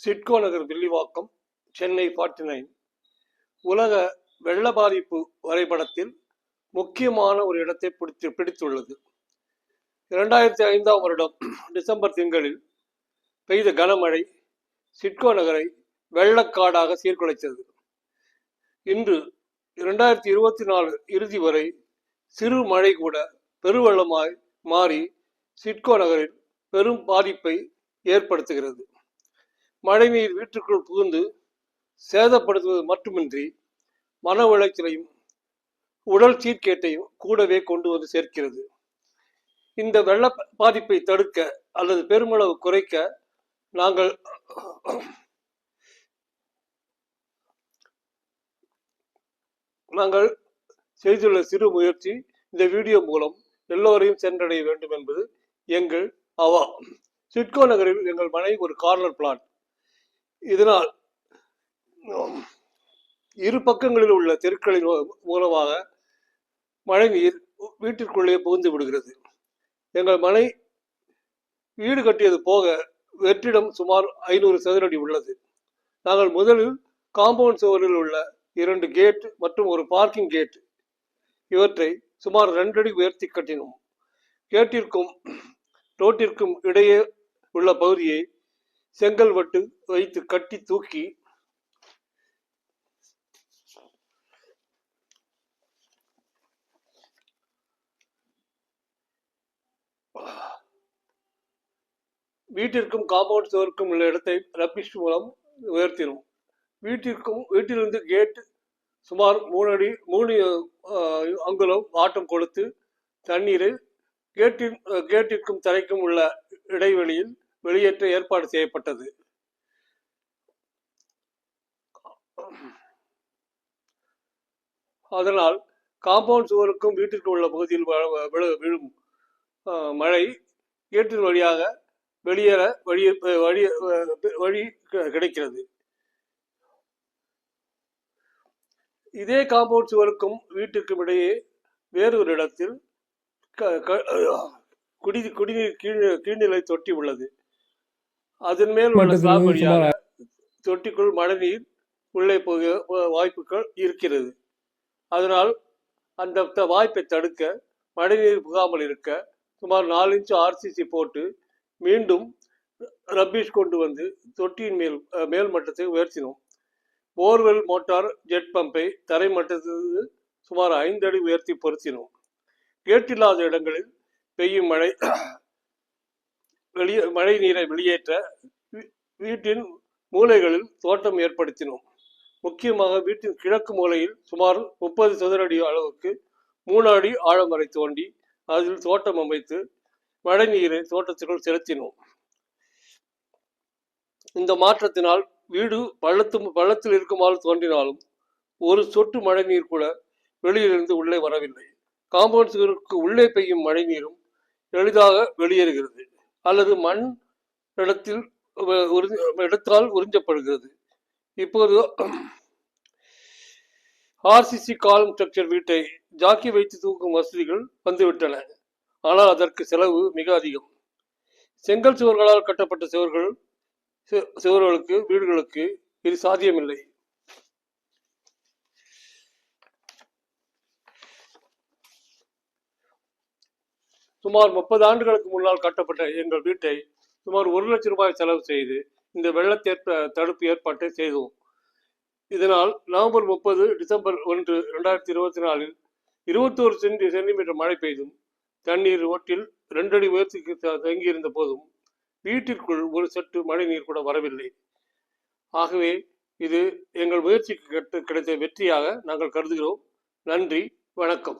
சிட்கோ நகர் வில்லிவாக்கம் சென்னை 49 உலக வெள்ள பாதிப்பு வரைபடத்தில் முக்கியமான ஒரு இடத்தை பிடித்துள்ளது. 2005ஆம் வருடம் டிசம்பர் திங்களில் பெய்த கனமழை சிட்கோ நகரை வெள்ளக்காடாக சீர்குலைத்தது. இன்று 2024 இறுதி வரை சிறு மழை கூட பெருவெள்ளமாய் மாறி சிட்கோ நகரில் பெரும் பாதிப்பை ஏற்படுத்துகிறது. மழைநீர் வீட்டுக்குள் புகுந்து சேதப்படுத்துவது மட்டுமின்றி மன உளைச்சலையும் உடல் சீர்கேட்டையும் கூடவே கொண்டு வந்து சேர்க்கிறது. இந்த வெள்ள பாதிப்பை தடுக்க அல்லது பெருமளவு குறைக்க நாங்கள் செய்துள்ள சிறு முயற்சி இந்த வீடியோ மூலம் எல்லோரையும் சென்றடைய வேண்டும் என்பது எங்கள் அவா. சிட்கோ நகரில் எங்கள் மனை ஒரு கார்னர் பிளாட். இதனால் இரு பக்கங்களில் உள்ள தெருக்களின் மூலமாக மழை நீர் வீட்டிற்குள்ளே புகுந்து விடுகிறது. எங்கள் மனை வீடு கட்டியது போக வெற்றிடம் சுமார் 500 சதுரடி உள்ளது. நாங்கள் முதலில் காம்பவுண்ட் சுவரில் உள்ள 2 கேட் மற்றும் ஒரு பார்க்கிங் கேட் இவற்றை சுமார் 2 அடி உயர்த்தி கட்டினோம். கேட்டிற்கும் ரோட்டிற்கும் இடையே உள்ள பகுதியை செங்கல் வட்டு வைத்து கட்டி தூக்கி வீட்டிற்கும் காம்பவுண்ட் சுவருக்கும் உள்ள இடத்தை ரப்பிஷ் மூலம் உயர்த்தினோம். வீட்டிலிருந்து கேட் சுமார் 3 அங்குலம் வாட்டம் கொடுத்து தண்ணீரை கேட்டிற்கும் தரைக்கும் உள்ள இடைவெளியில் வெளியேற்ற ஏற்பாடு செய்யப்பட்டது. அதனால் காம்பவுண்ட் சுவருக்கும் வீட்டிற்கு உள்ள பகுதியில் விழும் மழை கேட்டின் வழியாக வெளியேற வழி கிடைக்கிறது. இதே காம்பவுண்ட் சுவருக்கும் வீட்டிற்கும் இடையே வேறொரு இடத்தில் குடிநீர் கீழ்நிலை தொட்டி உள்ளது. அதன் மேல் உள்ள ஸ்லாப் வழியாக தொட்டிக்குள் மழைநீர் உள்ளே போக வாய்ப்புகள் இருக்கிறது. அதனால் அந்த வாய்ப்பை தடுக்க மழைநீர் புகாமல் இருக்க சுமார் 4 இன்ச் RCC போட்டு மீண்டும் ரப்பிஷ் கொண்டு வந்து தொட்டியின் மேல் மட்டத்தை உயர்த்தினோம். போர்வெல் மோட்டார் ஜெட் பம்பை தரை மட்டத்திலிருந்து சுமார் 5 அடி உயர்த்தி பொருத்தினோம். கேட்டில்லாத இடங்களில் பெய்யும் மழை நீரை வெளியேற்ற வீட்டின் மூலைகளில் தோட்டம் ஏற்படுத்தினோம். முக்கியமாக வீட்டின் கிழக்கு மூலையில் சுமார் 30 சதுரடி அளவுக்கு 3 அடி ஆழம் வரை தோண்டி அதில் தோட்டம் அமைத்து மழை நீரை தோட்டத்திற்குள் செலுத்தினோம். இந்த மாற்றத்தினால் வீடு பள்ளத்தில் இருக்குமாறு தோன்றினாலும் ஒரு சொட்டு மழை நீர் கூட வெளியிலிருந்து உள்ளே வரவில்லை. காம்பவுண்ட் சுவருக்கு உள்ளே பெய்யும் மழை நீரும் எளிதாக வெளியேறுகிறது அல்லது மண் இடத்தால் உறிஞ்சப்படுகிறது. இப்போது RCC காலம் ஸ்ட்ரக்சர் வீட்டை ஜாக்கி வைத்து தூக்கும் வசதிகள் வந்துவிட்டன. ஆனால் அதற்கு செலவு மிக அதிகம். செங்கல் சுவர்களால் கட்டப்பட்ட சுவர்களுக்கு வீடுகளுக்கு இது சாத்தியமில்லை. சுமார் 30 ஆண்டுகளுக்கு முன்னால் கட்டப்பட்ட எங்கள் வீட்டை சுமார் 1 லட்சம் ரூபாய் செலவு செய்து இந்த வெள்ள தடுப்பு ஏற்பாட்டை செய்தோம். இதனால் நவம்பர் 30 டிசம்பர் 1 2024 21 சென்டிமீட்டர் மழை பெய்தும் தண்ணீர் ரோட்டில் 2 அடி உயர்த்திக்கு தங்கியிருந்த போதும் வீட்டிற்குள் ஒரு சொட்டு மழை நீர் கூட வரவில்லை. ஆகவே இது எங்கள் முயற்சிக்கு கிடைத்த வெற்றியாக நாங்கள் கருதுகிறோம். நன்றி, வணக்கம்.